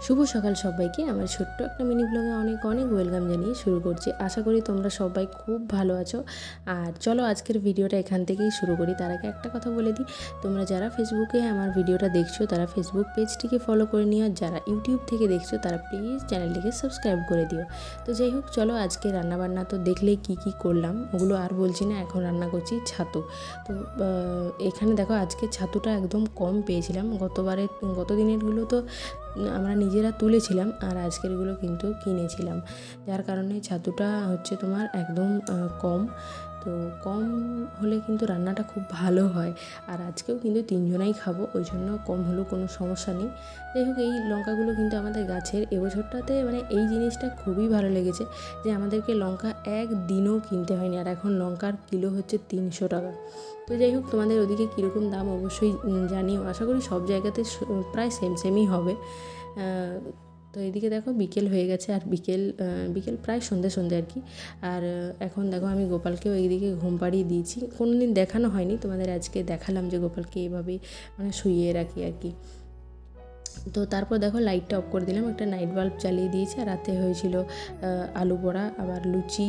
শুভ সকাল সবাইকে। আমার ছোট্ট একটা মিনি ব্লগে অনেক অনেক ওয়েলকাম জানিয়ে শুরু করছি। আশা করি তোমরা সবাই খুব ভালো আছো। আর চলো আজকের ভিডিওটা এখান থেকেই শুরু করি। তার আগে একটা কথা বলে দিই, তোমরা যারা ফেসবুকে আমার ভিডিওটা দেখছো তারা ফেসবুক পেজটিকে ফলো করে নিও, আর যারা ইউটিউব থেকে দেখছো তারা প্লিজ চ্যানেলটিকে সাবস্ক্রাইব করে দিও। তো যাই হোক, চলো আজকে রান্নাবান্না তো দেখলেই কি করলাম, ওগুলো আর বলছি না। এখন রান্না করছি ছাতু। তো এখানে দেখো, আজকে ছাতুটা একদম কম পেয়েছিলাম। গত দিনেরগুলো তো আমরা নিজেরা তুলেছিলাম, আর আজকেরগুলো কিন্তু কিনেছিলাম, যার কারণে ছাতুটা হচ্ছে তোমার একদম কম। তো কম হলে কিন্তু রান্নাটা খুব ভালো হয়। আর আজকেও কিন্তু তিনজনাই খাবো, ওই জন্য কম হলেও কোনো সমস্যা নেই। যাই হোক, এই লঙ্কাগুলো কিন্তু আমাদের গাছের। এবছরটাতে মানে এই জিনিসটা খুবই ভালো লেগেছে যে আমাদেরকে লঙ্কা একদিনও কিনতে হয়নি। আর এখন লঙ্কার কিলো হচ্ছে 300 টাকা। তো যাই হোক, তোমাদের ওদিকে কীরকম দাম অবশ্যই জানিও। আশা করি সব জায়গাতে প্রায় সেমই হবে। তো এদিকে দেখো বিকেল হয়ে গেছে, আর বিকেল প্রায় সন্ধে আর কি। আর এখন দেখো, আমি গোপালকেও এইদিকে ঘুম পাড়িয়ে দিয়েছি। কোনো দিন দেখানো হয়নি তোমাদের, আজকে দেখালাম যে গোপালকে এভাবেই মানে শুইয়ে রাখি আর কি। তো তারপর দেখো লাইটটা অফ করে দিলাম, একটা নাইট বাল্ব জ্বালিয়ে দিয়েছি। আর রাতে হয়েছিল আলু বড়া, আবার লুচি।